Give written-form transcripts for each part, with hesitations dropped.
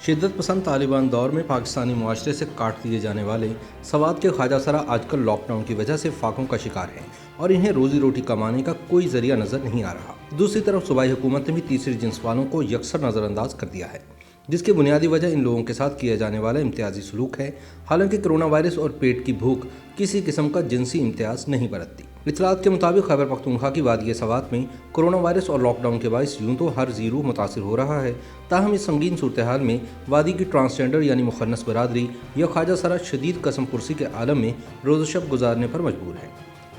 शिद्दत पसंद तालिबान दौर में पाकिस्तानी मुआशरे से काट दिए जाने वाले सवात के ख्वाजा सरा आजकल लॉकडाउन की वजह से फाकों का शिकार हैं और इन्हें रोजी रोटी कमाने का कोई जरिया नजर नहीं आ रहा। दूसरी तरफ सूबाई हुकूमत ने भी तीसरी जिन्स वालों को यकसर नज़रअंदाज कर दिया है, जिसकी बुनियादी वजह इन लोगों के साथ किया जाने वाला इम्तियाजी सलूक है। हालांकि कोरोना वायरस और पेट की भूख किसी किस्म का जिनसी इम्तियाज नहीं बरतती। इत्तलात के मुताबिक खैबर पख्तूनख्वा की वादी सवात में कोरोना वायरस और लॉकडाउन के बायस यूं तो हर जीरो मुतासिर हो रहा है, ताहम इस संगीन सूरत हाल में वादी की ट्रांसजेंडर यानी मुखन्नस बरादरी या ख्वाजा सरा शदीद कसम पुरसी के आलम में रोज़ शब गुजारने पर मजबूर है।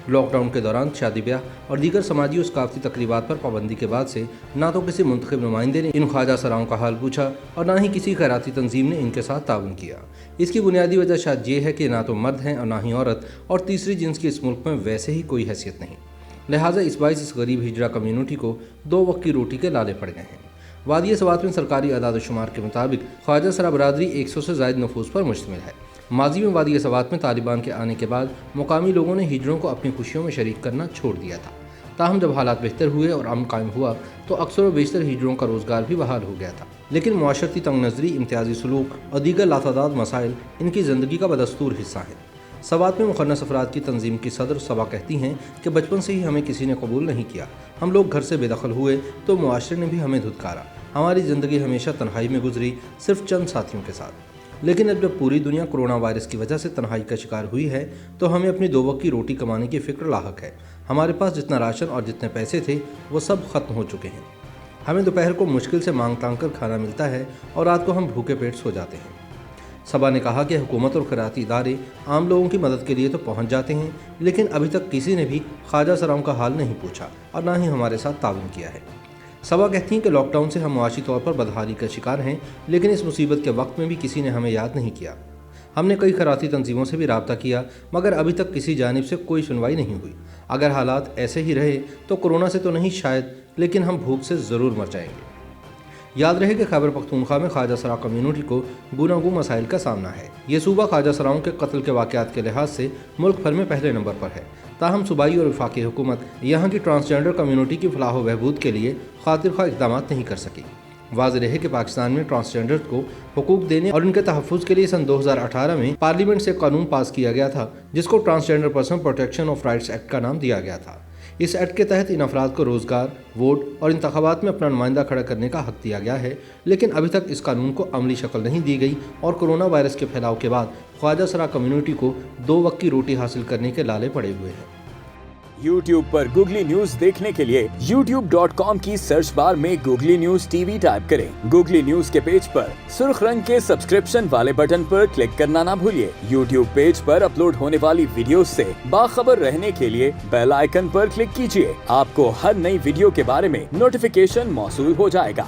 लॉकडाउन के दौरान शादी ब्याह और दीगर समाजी और सकाफती तकरीबात पर पाबंदी के बाद से ना तो किसी मुंतखब नुमाइंदे ने इन ख्वाजा सराओं का हाल पूछा और ना ही किसी खैराती तंजीम ने इनके साथ ताउन किया। इसकी बुनियादी वजह शायद ये है कि ना तो मर्द हैं और ना ही औरत, और तीसरी जिन्स की इस मुल्क में वैसे ही कोई हैसियत नहीं। लिहाजा इस बाइस इस गरीब हिजरा कम्यूनिटी को 2 वक्त की रोटी के लाले पड़ गए हैं। वादी सवात में सरकारी अदाद शुमार के मुताबिक ख्वाजा सरा बरादरी 100 से ज़ायद नफूस पर मुश्तमिल है। माजी में वादी सवात में तालिबान के आने के बाद मुकामी लोगों ने हिजरों को अपनी खुशियों में शरीक करना छोड़ दिया था। ताहम जब हालात बेहतर हुए और अमन कायम हुआ तो अक्सर व बेशतर हिजरों का रोज़गार भी बहाल हो गया था। लेकिन मुआशरती तंग नज़री, इम्तियाजी सलूक और दीगर लातादाद मसाइल इनकी ज़िंदगी का बदस्तूर हिस्सा है। सवात में मुखन्नस अफराद की तंजीम की सदर सबा कहती हैं कि बचपन से ही हमें किसी ने कबूल नहीं किया। हम लोग घर से बेदखल हुए तो मुआशरे ने भी हमें धुतकारा। हमारी ज़िंदगी हमेशा तन्हाई में गुजरी, सिर्फ चंद साथियों के साथ। लेकिन अब जब पूरी दुनिया कोरोना वायरस की वजह से तन्हाई का शिकार हुई है तो हमें अपनी 2 वक्त की रोटी कमाने की फ़िक्र लाहक है। हमारे पास जितना राशन और जितने पैसे थे वो सब खत्म हो चुके हैं। हमें दोपहर को मुश्किल से मांग तांग कर खाना मिलता है और रात को हम भूखे पेट सो जाते हैं। सबा ने कहा कि हुकूमत और खैराती इदारे आम लोगों की मदद के लिए तो पहुंच जाते हैं, लेकिन अभी तक किसी ने भी ख्वाजा सराओं का हाल नहीं पूछा और ना ही हमारे साथ ताउन किया है। सबा कहती हैं कि लॉकडाउन से हम मुआशी तौर पर बदहाली का शिकार हैं, लेकिन इस मुसीबत के वक्त में भी किसी ने हमें याद नहीं किया। हमने कई खैराती तंजीमों से भी रब्ता किया, मगर अभी तक किसी जानिब से कोई सुनवाई नहीं हुई। अगर हालात ऐसे ही रहे तो कोरोना से तो नहीं शायद, लेकिन हम भूख से ज़रूर मर जाएंगे। याद रहे कि खैबर पख्तूनख्वा में ख्वाजा सरा कम्यूनिटी को गुनागू मसाइल का सामना है। ये सूबा ख्वाजा सराओं के कत्ल के वाक़यात के लिहाज से मुल्क भर में पहले नंबर पर है। ताहम सूबाई और वफाकी हुकूमत यहाँ की ट्रांसजेंडर कम्यूनिटी की फलाह व बहबूद के लिए खातिर-ख्वाह इक़दाम नहीं कर सकी। वाज़ेह रहे कि पाकिस्तान में ट्रांसजेंडर को हुकूक देने और उनके तहफ़्फ़ुज़ के लिए सन 2018 में पार्लियामेंट से कानून पास किया गया था, जिसको transgender person protection of rights act का नाम दिया गया था। इस एक्ट के तहत इन अफराद को रोज़गार, वोट और इंतखाबात में अपना नुमाइंदा खड़ा करने का हक दिया गया है, लेकिन अभी तक इस कानून को अमली शक्ल नहीं दी गई और कोरोना वायरस के फैलाव के बाद ख्वाजा सरा कम्यूनिटी को 2 वक्त की रोटी हासिल करने के लाले पड़े हुए हैं। YouTube पर गूगली न्यूज देखने के लिए youtube.com की सर्च बार में गूगली न्यूज टीवी टाइप करें। गूगली न्यूज के पेज पर सुर्ख रंग के सब्सक्रिप्शन वाले बटन पर क्लिक करना ना भूलिए। YouTube पेज पर अपलोड होने वाली वीडियोस से बाखबर रहने के लिए बेल आइकन पर क्लिक कीजिए। आपको हर नई वीडियो के बारे में नोटिफिकेशन मौसूल हो जाएगा।